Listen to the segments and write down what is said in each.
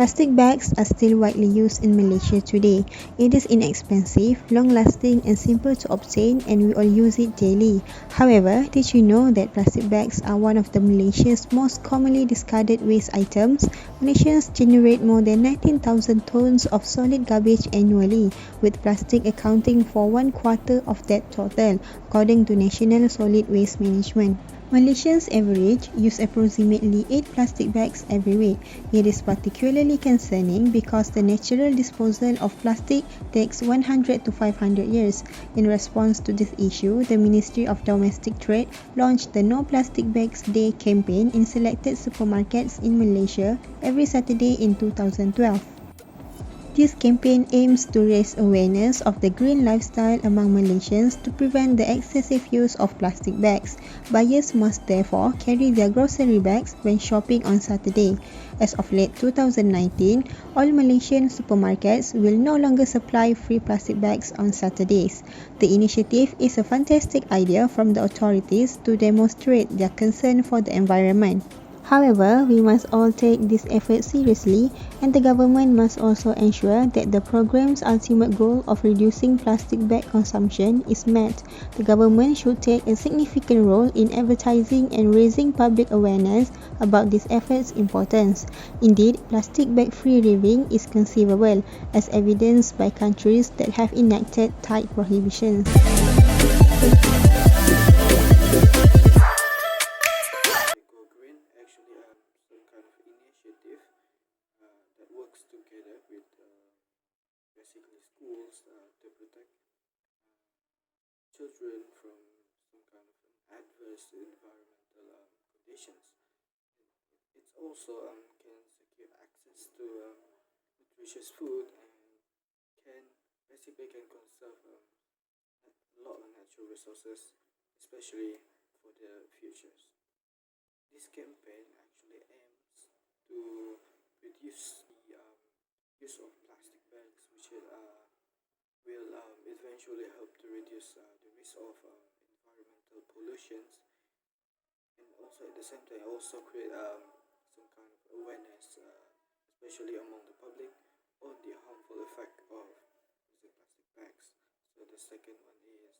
Plastic bags are still widely used in Malaysia today. It is inexpensive, long-lasting and simple to obtain, and we all use it daily. However, did you know that plastic bags are one of the Malaysia's most commonly discarded waste items? Malaysians generate more than 19,000 tons of solid garbage annually, with plastic accounting for 1/4 of that total, according to National Solid Waste Management. Malaysians average use approximately 8 plastic bags every week. It is particularly concerning because the natural disposal of plastic takes 100 to 500 years. In response to this issue, the Ministry of Domestic Trade launched the No Plastic Bags Day campaign in selected supermarkets in Malaysia every Saturday in 2012. This campaign aims to raise awareness of the green lifestyle among Malaysians to prevent the excessive use of plastic bags. Buyers must therefore carry their grocery bags when shopping on Saturday. As of late 2019, all Malaysian supermarkets will no longer supply free plastic bags on Saturdays. The initiative is a fantastic idea from the authorities to demonstrate their concern for the environment. However, we must all take this effort seriously, and the government must also ensure that the program's ultimate goal of reducing plastic bag consumption is met. The government should take a significant role in advertising and raising public awareness about this effort's importance. Indeed, plastic bag-free living is conceivable, as evidenced by countries that have enacted tight prohibitions. Go Green actually some kind of initiative that works together with basically schools to protect children from some kind of adverse environmental conditions. It also can secure access to nutritious food and can basically can conserve a lot of natural resources, especially for the futures. This campaign actually aims to reduce the use of plastic bags, which will eventually help to reduce the risk of environmental pollutions, and also at the same time also create some kind of awareness, especially among the public, on the harmful effect of using plastic bags. So the second one is,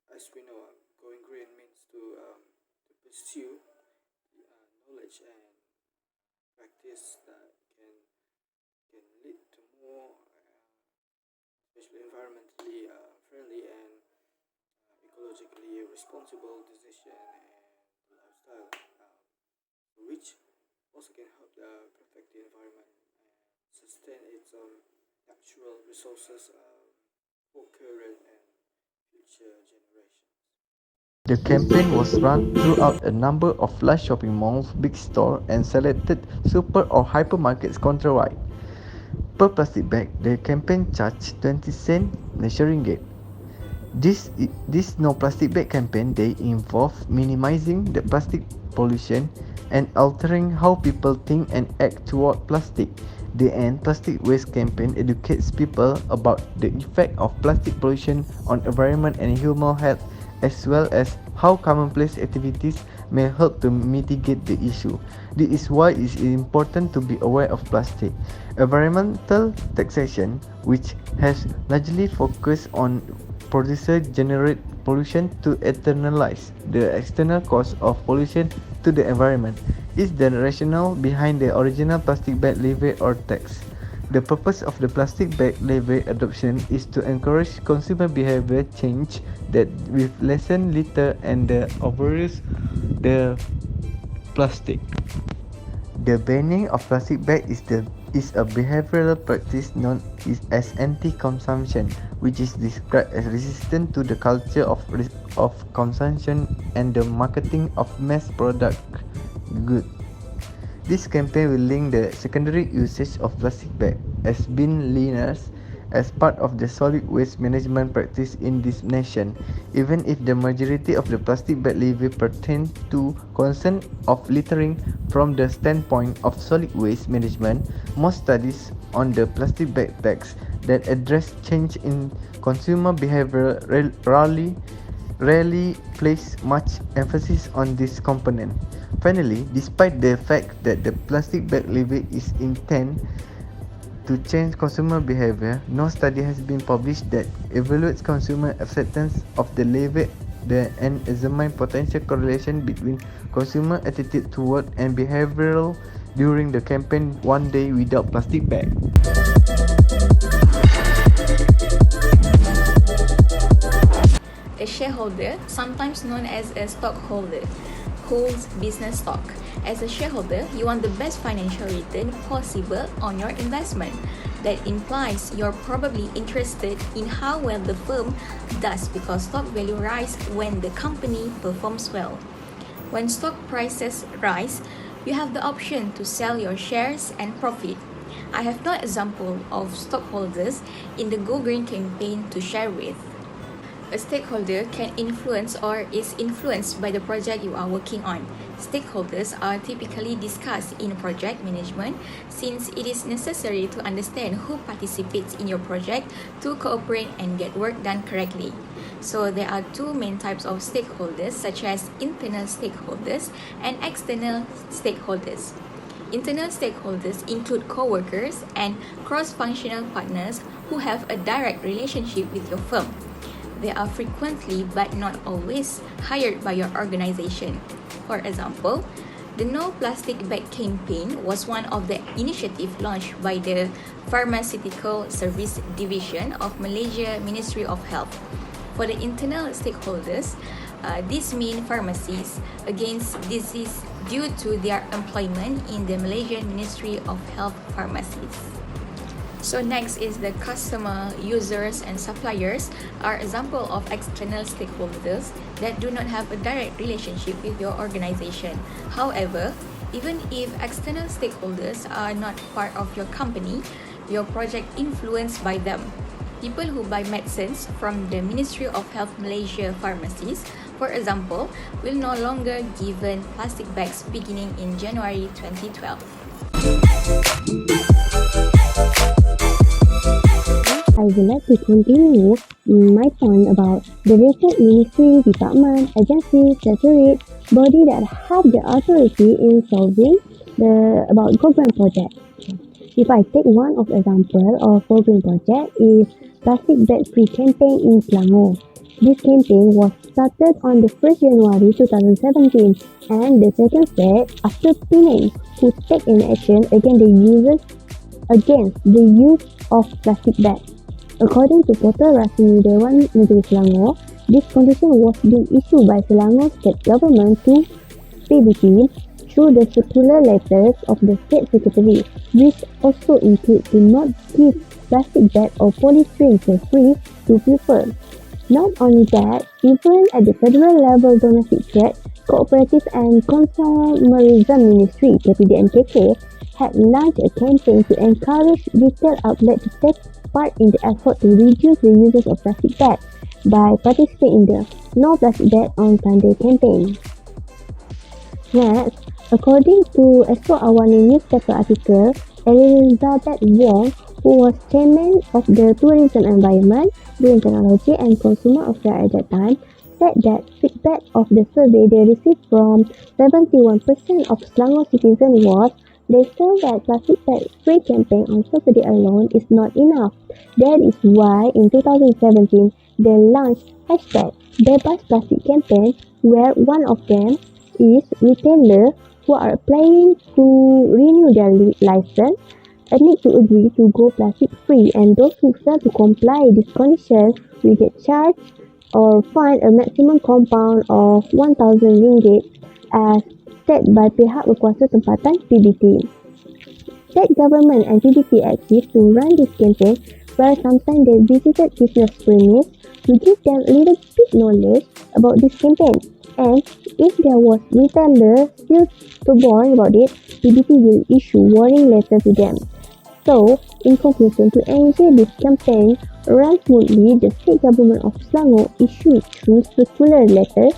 as we know, going green means to pursue the knowledge and practice that can lead to more, especially environmentally friendly and ecologically responsible decision and lifestyle, which also can help protect the environment and sustain its natural resources for current and future generations. The campaign was run throughout a number of large shopping malls, big stores, and selected super or hypermarkets countrywide. Per plastic bag, the campaign charged 20 cents Malaysia ringgit. This no plastic bag campaign they involve minimizing the plastic pollution and altering how people think and act toward plastic. The End Plastic Waste campaign educates people about the effect of plastic pollution on environment and human health, as well as how commonplace activities may help to mitigate the issue. This is why it is important to be aware of plastic. Environmental taxation, which has largely focused on producer generate pollution to externalize the external cost of pollution to the environment, is the rationale behind the original plastic bag levy or tax. The purpose of the plastic bag levy adoption is to encourage consumer behavior change that will lessen litter and the overuse the plastic. The banning of plastic bag is a behavioral practice known as anti-consumption, which is described as resistant to the culture of consumption and the marketing of mass product goods. This campaign will link the secondary usage of plastic bag as bin liners as part of the solid waste management practice in this nation. Even if the majority of the plastic bag levy pertain to concern of littering from the standpoint of solid waste management, most studies on the plastic bag tax that address change in consumer behavior rarely place much emphasis on this component. Finally, despite the fact that the plastic bag levy is intended to change consumer behavior, no study has been published that evaluates consumer acceptance of the levy and examine potential correlation between consumer attitude toward and behavioral during the campaign One Day Without Plastic Bag. A shareholder, sometimes known as a stockholder, holds business stock. As a shareholder, you want the best financial return possible on your investment. That implies you're probably interested in how well the firm does because stock value rise when the company performs well. When stock prices rise, you have the option to sell your shares and profit. I have no example of stockholders in the Go Green campaign to share with. A stakeholder can influence or is influenced by the project you are working on. Stakeholders are typically discussed in project management since it is necessary to understand who participates in your project to cooperate and get work done correctly. So there are two main types of stakeholders such as internal stakeholders and external stakeholders. Internal stakeholders include co-workers and cross-functional partners who have a direct relationship with your firm. They are frequently but not always hired by your organization. For example, the No Plastic Bag campaign was one of the initiatives launched by the Pharmaceutical Service Division of Malaysia Ministry of Health. For the internal stakeholders, these mean pharmacies against disease due to their employment in the Malaysian Ministry of Health pharmacies. So next is the customer, users and suppliers are example of external stakeholders that do not have a direct relationship with your organization. However, even if external stakeholders are not part of your company, your project influenced by them. People who buy medicines from the Ministry of Health Malaysia pharmacies, for example, will no longer given plastic bags beginning in January 2012. I would like to continue my point about the different ministry, department, agency, statutory body that have the authority in solving about government project. If I take one of example of government project is plastic bag free campaign in Selangor. This campaign was started on the 1st January 2017 and the second step after Penang who take an action against the use of plastic bags. According to Portal Rasmi Dewan Negeri Selangor, this condition was being issued by Selangor State Government to PBT through the circular letters of the State Secretary, which also include to not give plastic bag or polystyrene for free to people. Not only that, even at the federal level domestic trade, cooperative and consumerism ministry (KPDNKK) had launched a campaign to encourage retail outlets to take part in the effort to reduce the uses of plastic bags by participating in the No Plastic Bag on Sunday campaign. Next, according to Astro Awani newspaper article, Elizabeth Wong, who was chairman of the Tourism Environment, Green Technology and Consumer Affairs at that time, said that feedback of the survey they received from 71% of Selangor citizens was they felt that plastic bag free campaign on Saturday alone is not enough. That is why in 2017 they launched #BebasPlastik campaign, where one of them is retailers who are applying to renew their license need to agree to go plastic free, and those who fail to comply with these conditions will get charged or fined a maximum compound of RM1,000 as set by pihak berkuasa tempatan PBT. State government and PBT active to run this campaign, where sometimes they visited business premise to give them a little bit knowledge about this campaign. And if there was retailer still stubborn about it, PBT will issue warning letter to them. So, In conclusion, to ensure this campaign runs smoothly, the state government of Selangor issued through circular letter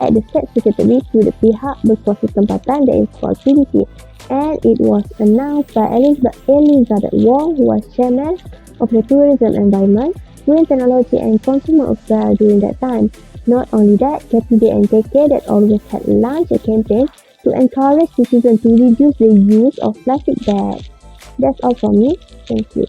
at the State Secretary to the pihak berkuasa tempatan, that is called PDP, and it was announced by Elizabeth Wong, who was chairman of the Tourism Environment, Green Technology and Consumer Affairs during that time. Not only that, KPD and KK that always had launched a campaign to encourage citizens to reduce the use of plastic bags. That's all from me. Thank you.